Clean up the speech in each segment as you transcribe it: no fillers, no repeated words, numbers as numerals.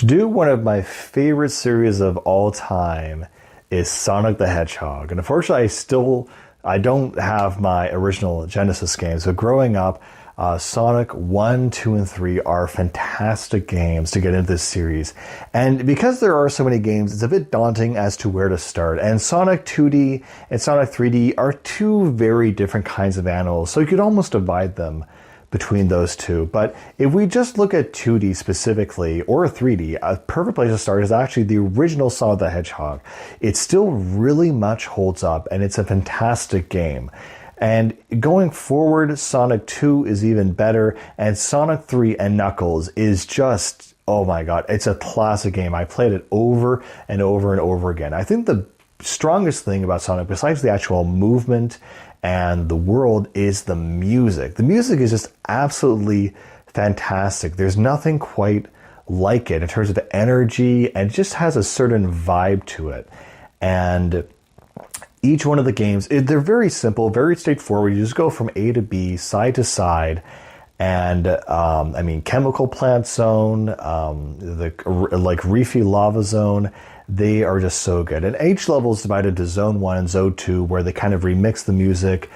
To do one of my favorite series of all time is Sonic the Hedgehog. And unfortunately, I don't have my original Genesis games. So growing up, Sonic 1, 2, and 3 are fantastic games to get into this series. And because there are so many games, it's a bit daunting as to where to start. And Sonic 2D and Sonic 3D are two very different kinds of animals. So you could almost divide them between those two. But if we just look at 2D specifically, or 3D, a perfect place to start is actually the original Sonic the Hedgehog. It still really much holds up, and it's a fantastic game. And going forward, Sonic 2 is even better, and Sonic 3 and Knuckles is just, oh my god, it's a classic game. I played it over and over and over again. I think the strongest thing about Sonic, besides the actual movement and the world, is the music. The music is just absolutely fantastic. There's nothing quite like it in terms of the energy, and it just has a certain vibe to it. And each one of the games, they're very simple, very straightforward. You just go from A to B, side to side. And Chemical Plant Zone, Reefy Lava Zone, they are just so good. And each level is divided to Zone 1 and Zone 2, where they kind of remix the music.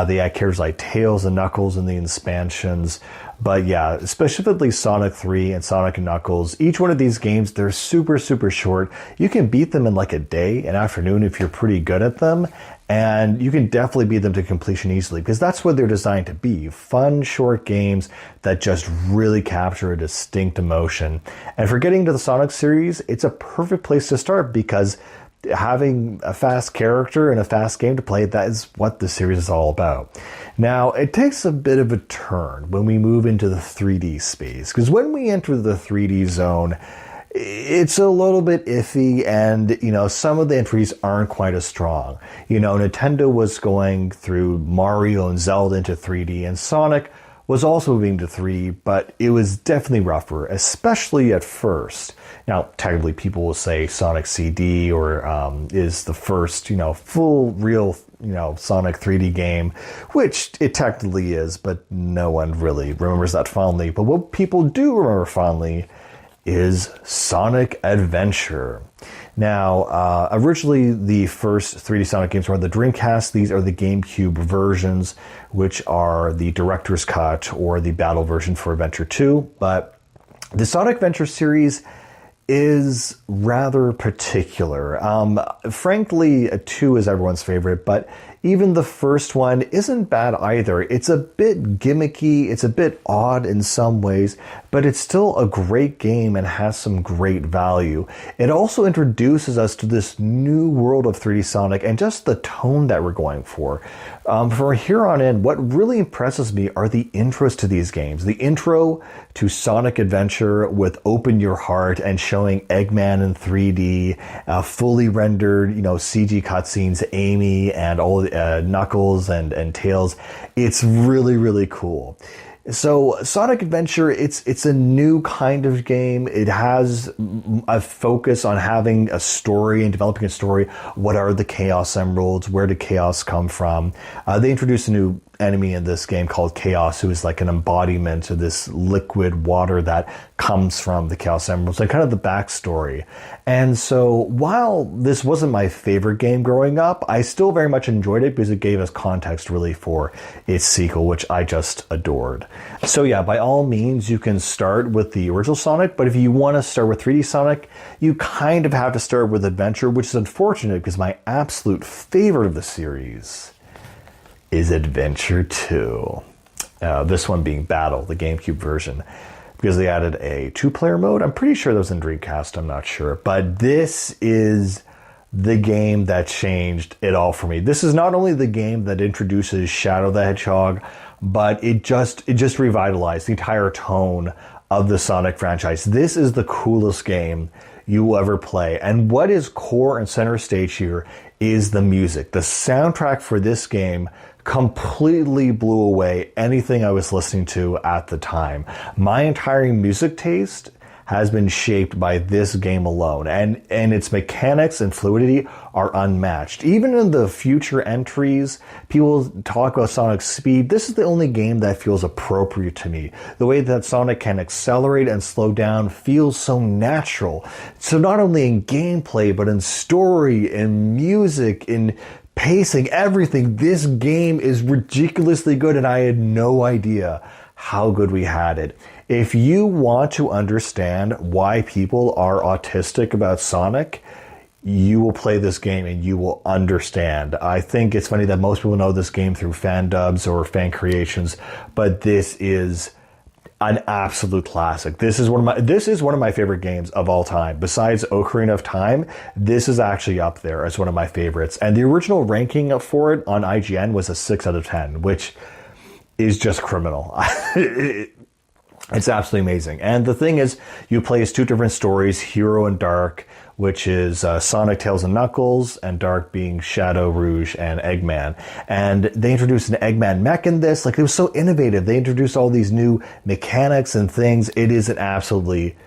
They add characters like Tails and Knuckles in the expansions. But yeah, specifically Sonic 3 and Sonic and Knuckles, each one of these games, they're super, super short. You can beat them in like a day, an afternoon, if you're pretty good at them. And you can definitely beat them to completion easily, because that's what they're designed to be. Fun, short games that just really capture a distinct emotion. And for getting to the Sonic series, it's a perfect place to start, because having a fast character and a fast game to play, that is what the series is all about. Now, it takes a bit of a turn when we move into the 3D space, because when we enter the 3D zone, it's a little bit iffy, and some of the entries aren't quite as strong. Nintendo was going through Mario and Zelda into 3D, and Sonic was also moving to 3D, but it was definitely rougher, especially at first. Now, technically, people will say Sonic CD is the first, full, real, Sonic 3D game, which it technically is, but no one really remembers that fondly. But what people do remember fondly is Sonic Adventure. Now, originally the first 3D Sonic games were on the Dreamcast. These are the GameCube versions, which are the Director's Cut or the Battle version for Adventure 2. But the Sonic Adventure series is rather particular. Frankly, 2 is everyone's favorite, but even the first one isn't bad either. It's a bit gimmicky, it's a bit odd in some ways, but it's still a great game and has some great value. It also introduces us to this new world of 3D Sonic and just the tone that we're going for. From here on in, what really impresses me are the intros to these games. The intro to Sonic Adventure with Open Your Heart and showing Eggman in 3D, fully rendered, CG cutscenes, Amy and all Knuckles and Tails. It's really, really cool. So Sonic Adventure, it's a new kind of game. It has a focus on having a story and developing a story. What are the Chaos Emeralds? Where did Chaos come from? They introduced a new enemy in this game called Chaos, who is like an embodiment of this liquid water that comes from the Chaos Emeralds, and kind of the backstory. And so while this wasn't my favorite game growing up, I still very much enjoyed it because it gave us context really for its sequel, which I just adored. So yeah, by all means, you can start with the original Sonic, but if you want to start with 3D Sonic, you kind of have to start with Adventure, which is unfortunate because my absolute favorite of the series is Adventure 2. This one being Battle, the GameCube version, because they added a 2-player mode. I'm pretty sure that was in Dreamcast, I'm not sure. But this is the game that changed it all for me. This is not only the game that introduces Shadow the Hedgehog, but it just revitalized the entire tone of the Sonic franchise. This is the coolest game you will ever play. And what is core and center stage here is the music. The soundtrack for this game completely blew away anything I was listening to at the time. My entire music taste has been shaped by this game alone. And its mechanics and fluidity are unmatched. Even in the future entries, people talk about Sonic's speed. This is the only game that feels appropriate to me. The way that Sonic can accelerate and slow down feels so natural. So not only in gameplay, but in story, in music, in pacing, everything. This game is ridiculously good, and I had no idea how good we had it. If you want to understand why people are autistic about Sonic, you will play this game and you will understand. I think it's funny that most people know this game through fan dubs or fan creations, but this is an absolute classic. This is one of my favorite games of all time. Besides Ocarina of Time, this is actually up there as one of my favorites. And the original ranking for it on IGN was a 6 out of 10, which is just criminal. It's absolutely amazing. And the thing is, you play as two different stories, Hero and Dark, which is Sonic, Tails, and Knuckles, and Dark being Shadow, Rouge, and Eggman. And they introduced an Eggman mech in this. Like, it was so innovative. They introduced all these new mechanics and things. It is an absolutely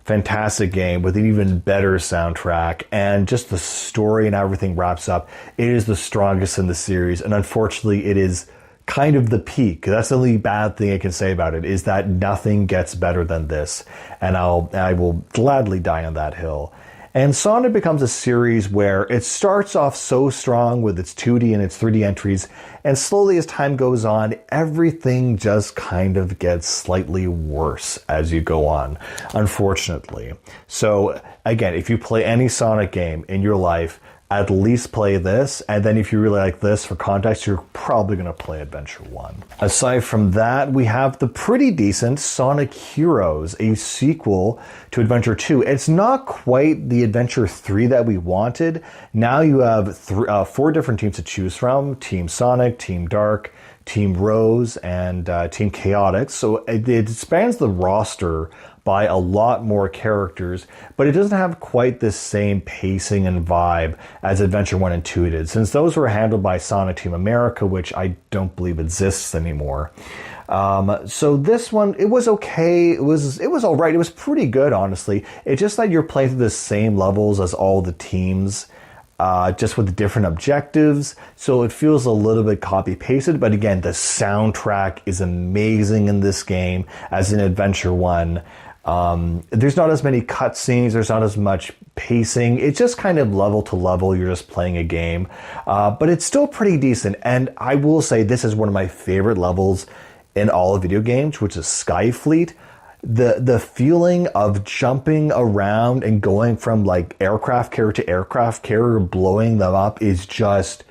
fantastic game with an even better soundtrack, and just the story and how everything wraps up. It is the strongest in the series, and unfortunately, it is kind of the peak. That's the only bad thing I can say about it, is that nothing gets better than this. And I will gladly die on that hill. And Sonic becomes a series where it starts off so strong with its 2D and its 3D entries, and slowly as time goes on, everything just kind of gets slightly worse as you go on, unfortunately. So again, if you play any Sonic game in your life, at least play this, and then if you really like this, for context, you're probably going to play Adventure 1. Aside from that, we have the pretty decent Sonic Heroes, a sequel to Adventure 2. It's not quite the Adventure 3 that we wanted. Now you have 4 different teams to choose from: Team Sonic, Team Dark, Team Rose, and Team Chaotix. So it spans the roster by a lot more characters, but it doesn't have quite the same pacing and vibe as Adventure 1 and 2 did, since those were handled by Sonic Team America, which I don't believe exists anymore. So this one, it was okay. It was all right. It was pretty good, honestly. It's just that you're playing through the same levels as all the teams, just with different objectives. So it feels a little bit copy-pasted, but again, the soundtrack is amazing in this game as in Adventure 1. There's not as many cutscenes, there's not as much pacing. It's just kind of level to level, you're just playing a game. But it's still pretty decent, and I will say this is one of my favorite levels in all of video games, which is Skyfleet. The feeling of jumping around and going from like aircraft carrier to aircraft carrier, blowing them up, is just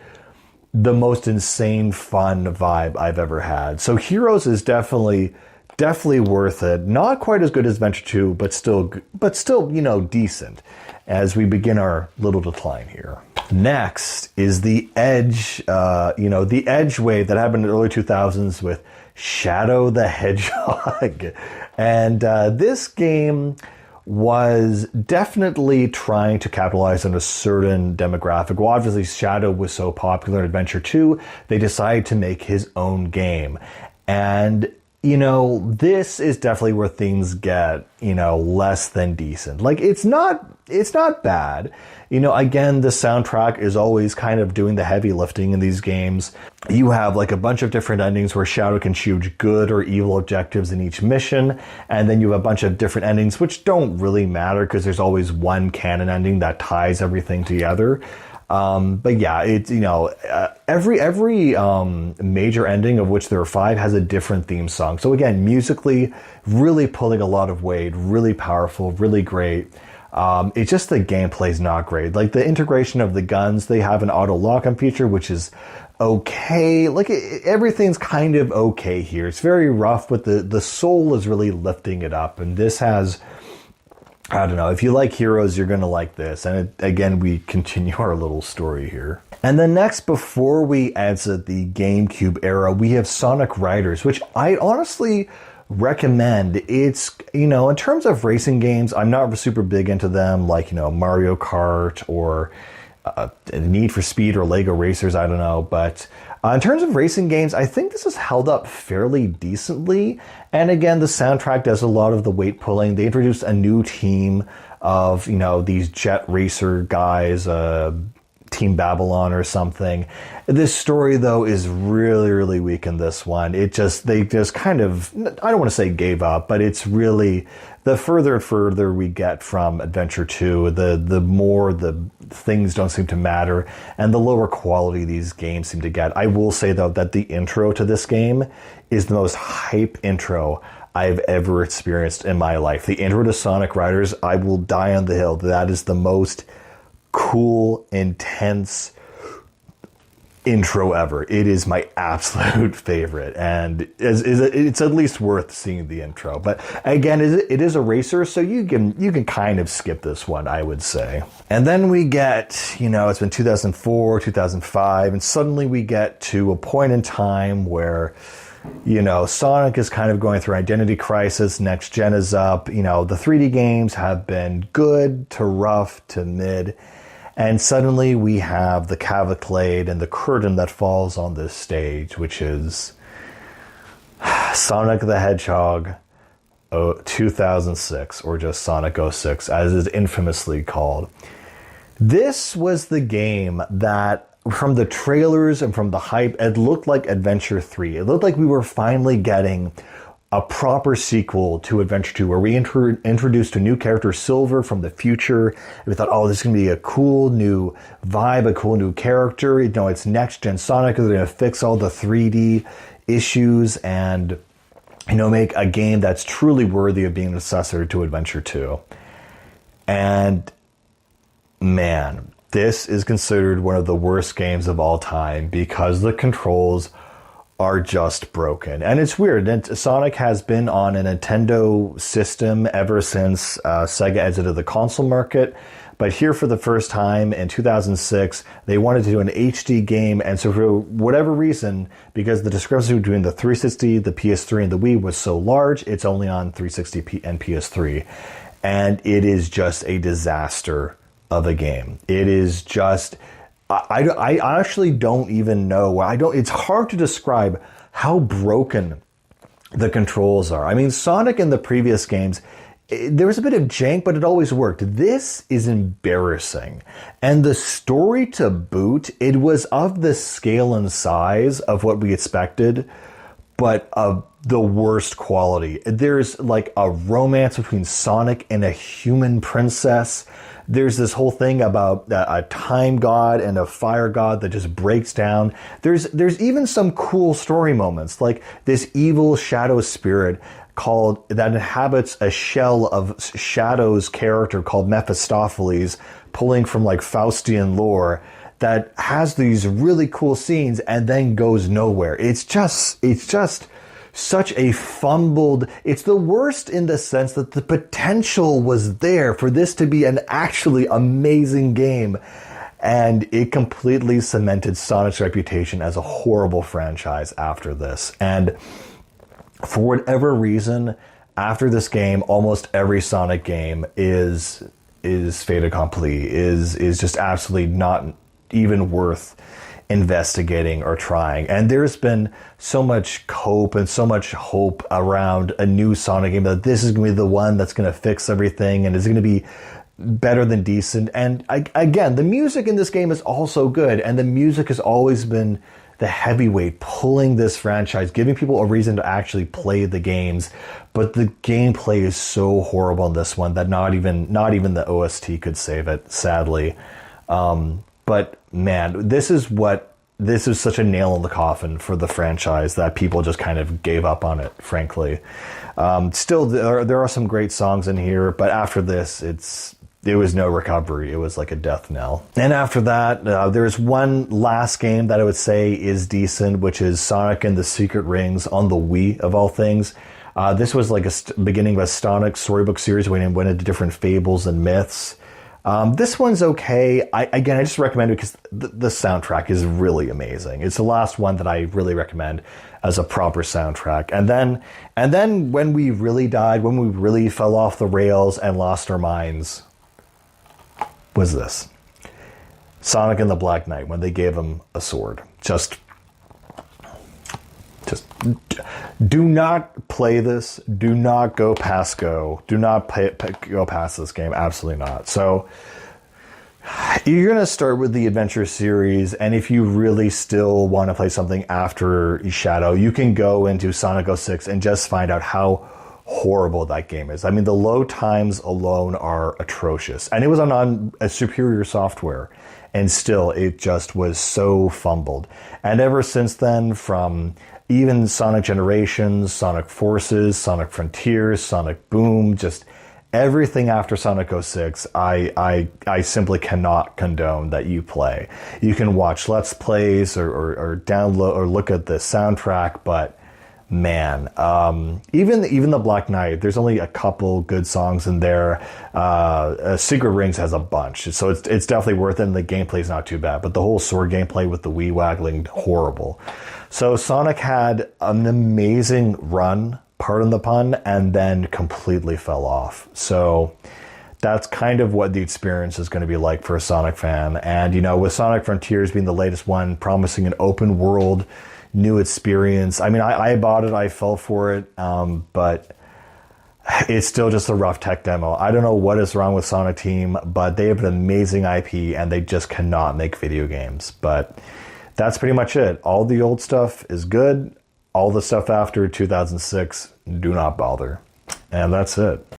the most insane fun vibe I've ever had. So Heroes is definitely worth it. Not quite as good as Adventure 2, but still, decent as we begin our little decline here. Next is the Edge, the Edge wave that happened in the early 2000s with Shadow the Hedgehog. And this game was definitely trying to capitalize on a certain demographic. Well, obviously Shadow was so popular in Adventure 2, they decided to make his own game. And this is definitely where things get, less than decent. Like, it's not bad. Again, the soundtrack is always kind of doing the heavy lifting in these games. You have like a bunch of different endings where Shadow can choose good or evil objectives in each mission. And then you have a bunch of different endings, which don't really matter because there's always one canon ending that ties everything together. But yeah, it's, every major ending, of which there are 5, has a different theme song. So again, musically, really pulling a lot of weight, really powerful, really great. It's just the gameplay's not great. Like the integration of the guns, they have an auto lock-on feature, which is okay. Like everything's kind of okay here. It's very rough, but the soul is really lifting it up. And this has, I don't know, if you like Heroes, you're going to like this. And again, we continue our little story here. And then next, before we exit the GameCube era, we have Sonic Riders, which I honestly recommend. It's, in terms of racing games, I'm not super big into them, like, Mario Kart or Need for Speed or Lego Racers, I don't know. But in terms of racing games, I think this has held up fairly decently. And again, the soundtrack does a lot of the weight pulling. They introduced a new team of, these jet racer guys, Team Babylon or something. This story, though, is really, really weak in this one. They just kind of, I don't want to say gave up, but it's really, the further and further we get from Adventure 2, the more the things don't seem to matter, and the lower quality these games seem to get. I will say, though, that the intro to this game is the most hype intro I've ever experienced in my life. The intro to Sonic Riders, I will die on the hill. That is the most cool, intense intro ever. It is my absolute favorite, and it's at least worth seeing the intro. But again, it is a racer, so you can kind of skip this one, I would say. And then we get, it's been 2004, 2005, and suddenly we get to a point in time where Sonic is kind of going through identity crisis. Next gen is up. The 3D games have been good to rough to mid. And suddenly we have the cavalcade and the curtain that falls on this stage, which is Sonic the Hedgehog 2006, or just Sonic 06, as is infamously called. This was the game that, from the trailers and from the hype, it looked like Adventure 3. It looked like we were finally getting a proper sequel to Adventure 2, where we introduced a new character, Silver, from the future. And we thought, this is going to be a cool new vibe, a cool new character. It's next-gen Sonic. They're going to fix all the 3D issues and, make a game that's truly worthy of being the successor to Adventure 2. And, man, this is considered one of the worst games of all time because the controls are just broken. And it's weird. Sonic has been on a Nintendo system ever since Sega exited the console market. But here for the first time in 2006, they wanted to do an HD game. And so for whatever reason, because the discrepancy between the 360, the PS3, and the Wii was so large, it's only on 360 and PS3. And it is just a disaster of a game. It is just... I actually don't even know. It's hard to describe how broken the controls are. I mean, Sonic in the previous games, there was a bit of jank, but it always worked. This is embarrassing. And the story to boot, it was of the scale and size of what we expected, but of the worst quality. There's like a romance between Sonic and a human princess. There's this whole thing about a time god and a fire god that just breaks down. There's even some cool story moments, like this evil shadow spirit that inhabits a shell of Shadow's character called Mephistopheles, pulling from like Faustian lore, that has these really cool scenes and then goes nowhere. It's just such a fumbled... It's the worst in the sense that the potential was there for this to be an actually amazing game, and it completely cemented Sonic's reputation as a horrible franchise after this. And for whatever reason, after this game, almost every Sonic game is fait accompli, is just absolutely not even worth investigating or trying. And there's been so much hope and so much hope around a new Sonic game that this is going to be the one that's going to fix everything and is going to be better than decent. And again, the music in this game is also good, and the music has always been the heavyweight pulling this franchise, giving people a reason to actually play the games. But the gameplay is so horrible in this one that not even the OST could save it, sadly. But man, this is such a nail in the coffin for the franchise that people just kind of gave up on it, frankly. Still, there are some great songs in here, but after this, there was no recovery. It was like a death knell. And after that, there's one last game that I would say is decent, which is Sonic and the Secret Rings on the Wii, of all things. This was like a beginning of a Sonic storybook series when it went into different fables and myths. This one's okay. I just recommend it because the soundtrack is really amazing. It's the last one that I really recommend as a proper soundtrack. And then when we really died, when we really fell off the rails and lost our minds, was this. Sonic and the Black Knight, when they gave him a sword. Just do not play this. Do not go past go. Do not go past this game. Absolutely not. So you're going to start with the Adventure series, and if you really still want to play something after Shadow, you can go into Sonic 06 and just find out how horrible that game is. I mean, the load times alone are atrocious. And it was on a superior software, and still it just was so fumbled. And ever since then, from even Sonic Generations, Sonic Forces, Sonic Frontiers, Sonic Boom, just everything after Sonic 06, I simply cannot condone that you play. You can watch Let's Plays or download or look at the soundtrack, but man, even the Black Knight, there's only a couple good songs in there. Secret Rings has a bunch, so it's definitely worth it, and the gameplay's not too bad, but the whole sword gameplay with the Wii waggling, horrible. So Sonic had an amazing run, pardon the pun, and then completely fell off. So that's kind of what the experience is going to be like for a Sonic fan. And, you know, with Sonic Frontiers being the latest one, promising an open world, new experience. I mean, I bought it, I fell for it, but it's still just a rough tech demo. I don't know what is wrong with Sonic Team, but they have an amazing IP and they just cannot make video games. But that's pretty much it. All the old stuff is good. All the stuff after 2006, do not bother. And that's it.